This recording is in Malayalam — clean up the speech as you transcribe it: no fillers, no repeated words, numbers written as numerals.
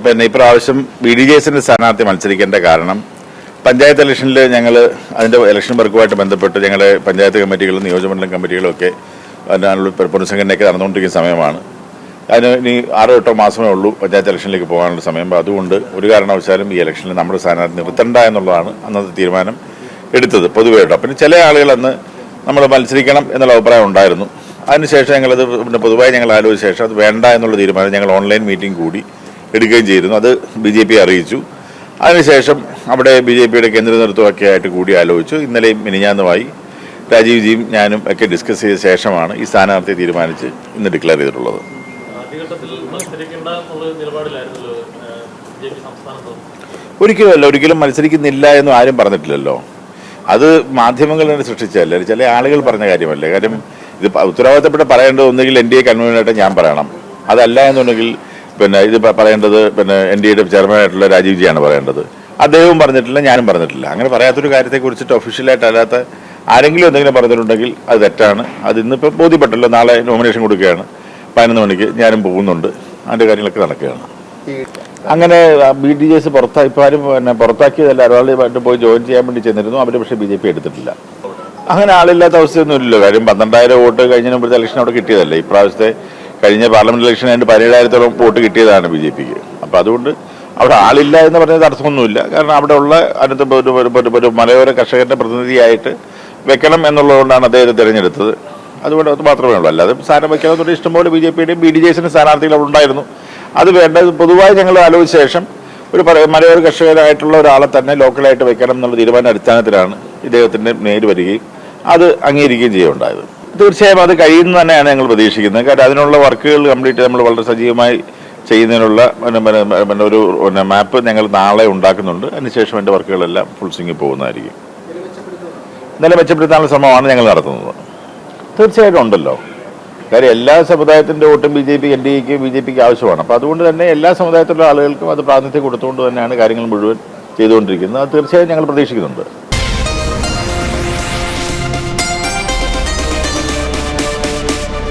പിന്നെ ഇപ്രാവശ്യം BDJസിന്റെ സ്ഥാനാർത്ഥി മത്സരിക്കേണ്ട കാരണം പഞ്ചായത്ത് ഇലക്ഷനിൽ ഞങ്ങൾ അതിൻ്റെ ഇലക്ഷൻ വർക്കുമായിട്ട് ബന്ധപ്പെട്ട് ഞങ്ങളുടെ പഞ്ചായത്ത് കമ്മിറ്റികളും നിയോജകമണ്ഡലം കമ്മിറ്റികളും ഒക്കെ അതിനുള്ള പുനഃസംഘടനയൊക്കെ നടന്നുകൊണ്ടിരിക്കുന്ന സമയമാണ്. അതിന് ഇനി 6-8 മാസമേ ഉള്ളൂ പഞ്ചായത്ത് ഇലക്ഷനിലേക്ക് പോകാനുള്ള സമയം. അപ്പോൾ അതുകൊണ്ട് ഒരു കാരണവശാലും ഈ ഇലക്ഷനിൽ നമ്മുടെ സ്ഥാനാർത്ഥി നിർത്തണ്ട എന്നുള്ളതാണ് അന്നത്തെ തീരുമാനം എടുത്തത് പൊതുവെയായിട്ട്. പിന്നെ ചില ആളുകൾ അന്ന് നമ്മൾ മത്സരിക്കണം എന്നുള്ള അഭിപ്രായം ഉണ്ടായിരുന്നു. അതിനുശേഷം ഞങ്ങളത് പിന്നെ പൊതുവായി ഞങ്ങൾ ആലോചിച്ച ശേഷം അത് വേണ്ട എന്നുള്ള തീരുമാനം ഞങ്ങൾ ഓൺലൈൻ മീറ്റിംഗ് കൂടി എടുക്കുകയും ചെയ്തിരുന്നു. അത് BJP അറിയിച്ചു. അതിനുശേഷം അവിടെ BJPയുടെ കേന്ദ്ര നേതൃത്വമൊക്കെ ആയിട്ട് കൂടി ആലോചിച്ചു. ഇന്നലെയും മിനിഞ്ഞാന്നുമായി രാജീവ്ജിയും ഞാനും ഒക്കെ ഡിസ്കസ് ചെയ്ത ശേഷമാണ് ഈ സ്ഥാനാർത്ഥിയെ തീരുമാനിച്ച് ഇന്ന് ഡിക്ലെയർ ചെയ്തിട്ടുള്ളത്. ഒരിക്കലും മത്സരിക്കുന്നില്ല എന്നും ആരും പറഞ്ഞിട്ടില്ലല്ലോ. അത് മാധ്യമങ്ങൾ തന്നെ സൃഷ്ടിച്ചതല്ലേ, ചില ആളുകൾ പറഞ്ഞ കാര്യമല്ലേ. കാര്യം ഇത് ഉത്തരവാദിത്തപ്പെട്ട് പറയേണ്ടത് ഒന്നുകിൽ NDA കൺവീനറായിട്ട് ഞാൻ പറയണം, അതല്ല എന്നുണ്ടെങ്കിൽ പിന്നെ ഇത് പറയേണ്ടത് പിന്നെ NDAയുടെ ചെയർമാനായിട്ടുള്ള രാജീവ്ജിയാണ് പറയേണ്ടത്. അദ്ദേഹവും പറഞ്ഞിട്ടില്ല, ഞാനും പറഞ്ഞിട്ടില്ല. അങ്ങനെ പറയാത്തൊരു കാര്യത്തെക്കുറിച്ചിട്ട് ഒഫീഷ്യലായിട്ട് അല്ലാത്ത ആരെങ്കിലും എന്തെങ്കിലും പറഞ്ഞിട്ടുണ്ടെങ്കിൽ അത് തെറ്റാണ്. അത് ഇന്നിപ്പോൾ ബോധ്യപ്പെട്ടല്ലോ. നാളെ നോമിനേഷൻ കൊടുക്കുകയാണ് 11 മണിക്ക്. ഞാനും പോകുന്നുണ്ട്, അതിൻ്റെ കാര്യങ്ങളൊക്കെ നടക്കുകയാണ്. അങ്ങനെ BDJs ഇപ്പോൾ ആരും പിന്നെ പുറത്താക്കിയതല്ല, ഒരാളുമായിട്ട് പോയി ജോയിൻ ചെയ്യാൻ വേണ്ടി ചെന്നിരുന്നു. അവർ പക്ഷേ BJP എടുത്തിട്ടില്ല. അങ്ങനെ ആളില്ലാത്ത അവസ്ഥയൊന്നും ഇല്ലല്ലോ. കാര്യം 12,000 വോട്ട് കഴിഞ്ഞ മുമ്പത്തെ ഇലക്ഷൻ അവിടെ കിട്ടിയതല്ലേ. ഇപ്രാവശ്യത്തെ കഴിഞ്ഞ പാർലമെന്റ് ഇലക്ഷൻ അതിന് 17,000-ഓളം വോട്ട് കിട്ടിയതാണ് BJPക്ക്. അപ്പോൾ അതുകൊണ്ട് അവിടെ ആളില്ല എന്ന് പറഞ്ഞത് തടസ്സമൊന്നുമില്ല. കാരണം അവിടെ ഉള്ള അടുത്ത ഒരു മലയോര കർഷകരുടെ പ്രതിനിധിയായിട്ട് വെക്കണം എന്നുള്ളതുകൊണ്ടാണ് അദ്ദേഹത്തെ തിരഞ്ഞെടുത്തത്. അതുകൊണ്ട് അത് മാത്രമേ ഉള്ളൂ. അല്ലാതെ സ്ഥാനം വയ്ക്കാവുന്ന ഇഷ്ടംപോലെ BJPയുടെയും BDJസിന്റെ സ്ഥാനാർത്ഥികൾ അവിടെ ഉണ്ടായിരുന്നു. അത് വേണ്ടത് പൊതുവായി ഞങ്ങൾ ആലോചിച്ച ശേഷം ഒരു മലയോര കർഷകരായിട്ടുള്ള ഒരാളെ തന്നെ ലോക്കലായിട്ട് വെക്കണം എന്നുള്ള തീരുമാന അടിസ്ഥാനത്തിലാണ് ഇദ്ദേഹത്തിൻ്റെ നേര് വരികയും അത് അംഗീകരിക്കുകയും ചെയ്യുകയുണ്ടായത്. തീർച്ചയായും അത് കഴിയുന്നു തന്നെയാണ് ഞങ്ങൾ പ്രതീക്ഷിക്കുന്നത്. കാരണം അതിനുള്ള വർക്കുകൾ കംപ്ലീറ്റ് നമ്മൾ വളരെ സജീവമായി ചെയ്യുന്നതിനുള്ള ഒരു മാപ്പ് ഞങ്ങൾ നാളെ ഉണ്ടാക്കുന്നുണ്ട്. അതിനുശേഷം എൻ്റെ വർക്കുകളെല്ലാം ഫുൾ സ്വിംഗിൽ പോകുന്നതായിരിക്കും. ഇന്നലെ മെച്ചപ്പെടുത്താനുള്ള ശ്രമമാണ് ഞങ്ങൾ നടത്തുന്നത്. തീർച്ചയായിട്ടും ഉണ്ടല്ലോ. കാര്യം എല്ലാ സമുദായത്തിൻ്റെ വോട്ടും BJPക്ക് ആവശ്യമാണ്. അപ്പോൾ അതുകൊണ്ട് തന്നെ എല്ലാ സമുദായത്തിലുള്ള ആളുകൾക്കും അത് പ്രാതിനിധ്യം കൊടുത്തുകൊണ്ട് തന്നെയാണ് കാര്യങ്ങൾ മുഴുവൻ ചെയ്തുകൊണ്ടിരിക്കുന്നത്. അത് തീർച്ചയായും ഞങ്ങൾ പ്രതീക്ഷിക്കുന്നുണ്ട്.